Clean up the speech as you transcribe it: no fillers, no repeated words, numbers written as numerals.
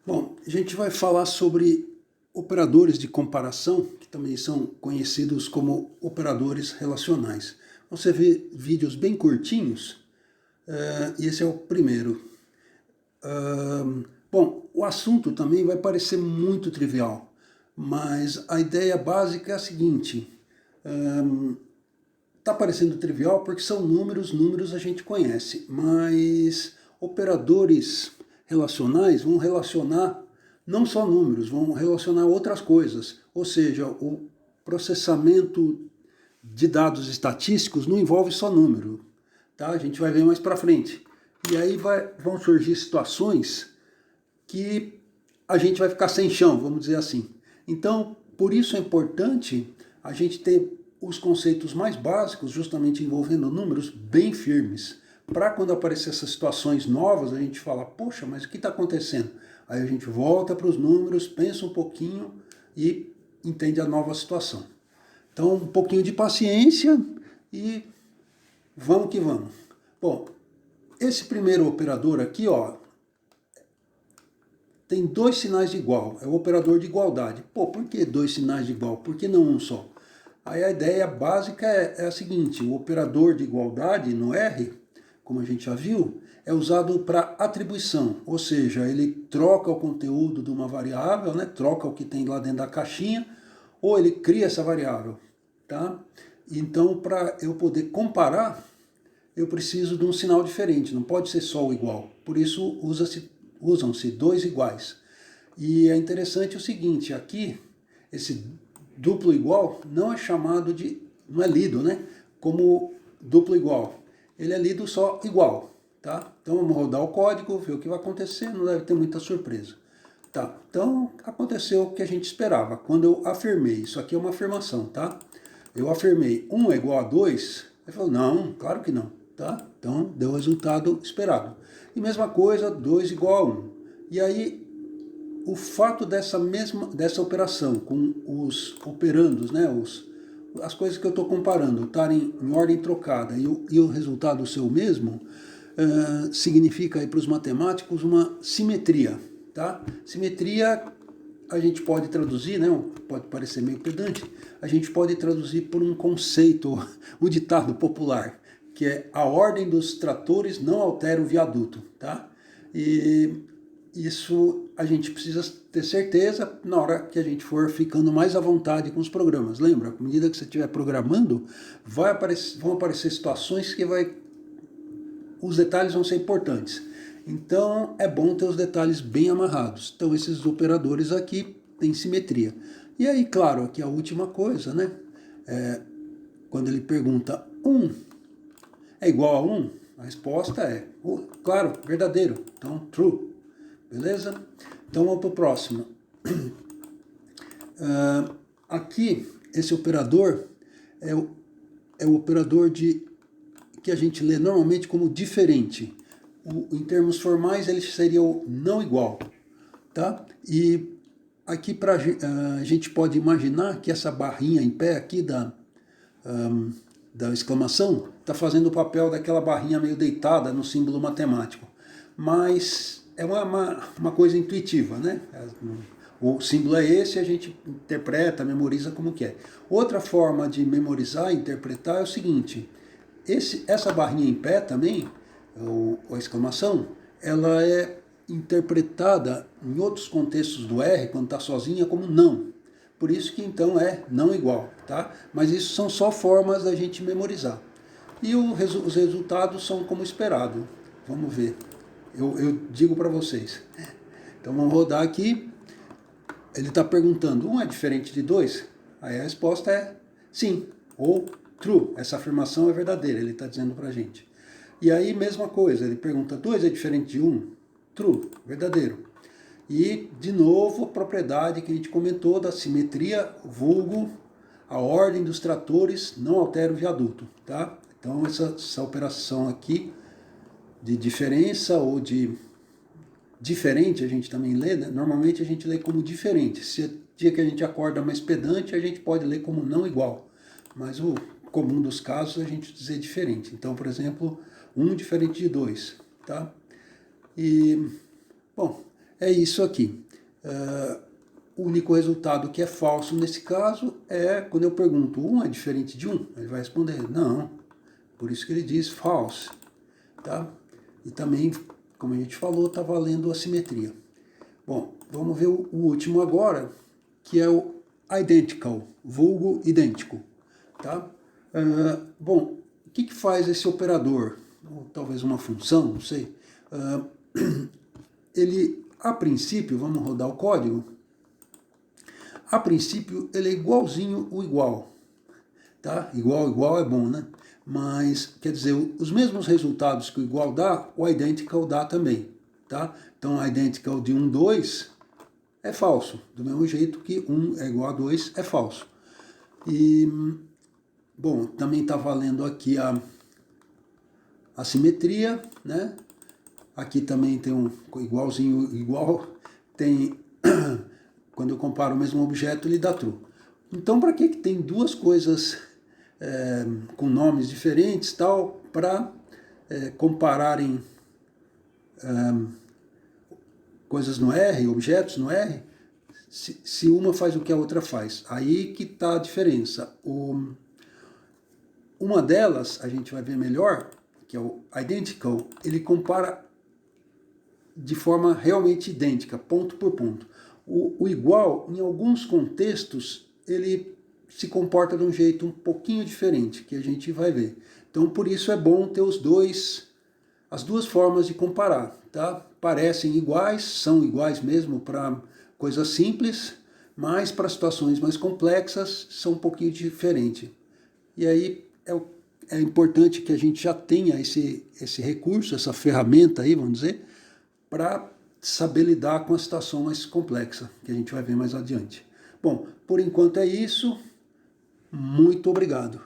Bom, a gente vai falar sobre operadores de comparação, que também são conhecidos como operadores relacionais. Você vê vídeos bem curtinhos, e esse é o primeiro. Bom, o assunto também vai parecer muito trivial, mas a ideia básica é a seguinte: está parecendo trivial porque são números, números a gente conhece, mas operadores relacionais vão relacionar não só números, vão relacionar outras coisas. Ou seja, o processamento de dados estatísticos não envolve só número, tá? A gente vai ver mais para frente. E aí vão surgir situações que a gente vai ficar sem chão, vamos dizer assim. Então, por isso é importante a gente ter os conceitos mais básicos, justamente envolvendo números, bem firmes. Para quando aparecer essas situações novas, a gente fala, poxa, mas o que está acontecendo? Aí a gente volta para os números, pensa um pouquinho e entende a nova situação. Então, um pouquinho de paciência e vamos que vamos. Bom, esse primeiro operador aqui, ó, tem dois sinais de igual, é o operador de igualdade. Pô, por que dois sinais de igual? Por que não um só? Aí a ideia básica é a seguinte: o operador de igualdade no R, como a gente já viu, é usado para atribuição, ou seja, ele troca o conteúdo de uma variável, né, troca o que tem lá dentro da caixinha, ou ele cria essa variável. Tá? Então, para eu poder comparar, eu preciso de um sinal diferente, não pode ser só o igual. Por isso usam-se dois iguais. E é interessante o seguinte, aqui, esse duplo igual não é chamado de, não é lido, né, como duplo igual. Ele é lido só igual, tá? Então vamos rodar o código, ver o que vai acontecer, não deve ter muita surpresa. Tá, então aconteceu o que a gente esperava. Quando eu afirmei, isso aqui é uma afirmação, tá? Eu afirmei 1 é igual a 2, ele falou, não, claro que não, tá? Então deu o resultado esperado. E mesma coisa, 2 igual a 1. E aí, o fato dessa operação com os operandos, né, as coisas que eu estou comparando, estarem em ordem trocada e o resultado ser o mesmo, significa para os matemáticos uma simetria. Tá? Simetria a gente pode traduzir, né, pode parecer meio pedante, a gente pode traduzir por um conceito, um ditado popular, que é a ordem dos tratores não altera o viaduto. Tá? E isso a gente precisa ter certeza na hora que a gente for ficando mais à vontade com os programas. Lembra, à medida que você estiver programando, vão aparecer situações que os detalhes vão ser importantes. Então é bom ter os detalhes bem amarrados. Então esses operadores aqui têm simetria. E aí, claro, aqui a última coisa, né? Quando ele pergunta 1 é igual a 1, a resposta é, claro, verdadeiro. Então, true. Beleza? Então vamos para o próximo. Aqui, esse operador é o operador que a gente lê normalmente como diferente. Em termos formais, ele seria o não igual. Tá? E aqui a gente pode imaginar que essa barrinha em pé aqui da exclamação está fazendo o papel daquela barrinha meio deitada no símbolo matemático. Mas é uma coisa intuitiva, né? O símbolo é esse, a gente interpreta, memoriza como que é. Outra forma de memorizar e interpretar é o seguinte: essa barrinha em pé também, a exclamação, ela é interpretada em outros contextos do R, quando está sozinha, como não. Por isso que então é não igual, tá? Mas isso são só formas da gente memorizar. E os resultados são como esperado. Vamos ver. Eu digo para vocês. Então vamos rodar aqui. Ele está perguntando, 1 é diferente de 2? Aí a resposta é sim, ou true. Essa afirmação é verdadeira, ele está dizendo para a gente. E aí, mesma coisa, ele pergunta, 2 é diferente de 1? True, verdadeiro. E, de novo, a propriedade que a gente comentou da simetria, vulgo, a ordem dos tratores não altera o viaduto. Tá? Então, essa operação aqui de diferença ou de diferente, a gente também lê, né? Normalmente a gente lê como diferente. Se é dia que a gente acorda mais pedante, a gente pode ler como não igual. Mas o comum dos casos é a gente dizer diferente. Então, por exemplo, 1 diferente de 2. Tá? E, bom, é isso aqui. O único resultado que é falso nesse caso é quando eu pergunto, 1 é diferente de 1? Ele vai responder, não. Por isso que ele diz false. Tá? E também, como a gente falou, está valendo a simetria. Bom, vamos ver o último agora, que é o identical, vulgo idêntico. Tá? Bom, o que faz esse operador? Ou talvez uma função, não sei. Ele, a princípio, vamos rodar o código. A princípio, ele é igualzinho o igual. Tá? Igual é bom, né? Mas, quer dizer, os mesmos resultados que o igual dá, o identical dá também. Tá? Então, o identical de 1, 2 é falso. Do mesmo jeito que 1 é igual a 2 é falso. E, bom, também está valendo aqui a simetria, né? Aqui também tem um igualzinho, igual. Tem... Quando eu comparo o mesmo objeto, ele dá true. Então, para que tem duas coisas com nomes diferentes, tal, para compararem coisas no R, objetos no R, se uma faz o que a outra faz? Aí que está a diferença. Uma delas, a gente vai ver melhor, que é o identical, ele compara de forma realmente idêntica, ponto por ponto. O igual, em alguns contextos, ele se comporta de um jeito um pouquinho diferente, que a gente vai ver. Então, por isso é bom ter as duas formas de comparar. Tá? Parecem iguais, são iguais mesmo para coisas simples, mas para situações mais complexas são um pouquinho diferentes. E aí é importante que a gente já tenha esse recurso, essa ferramenta aí, vamos dizer, para saber lidar com a situação mais complexa, que a gente vai ver mais adiante. Bom, por enquanto é isso. Muito obrigado.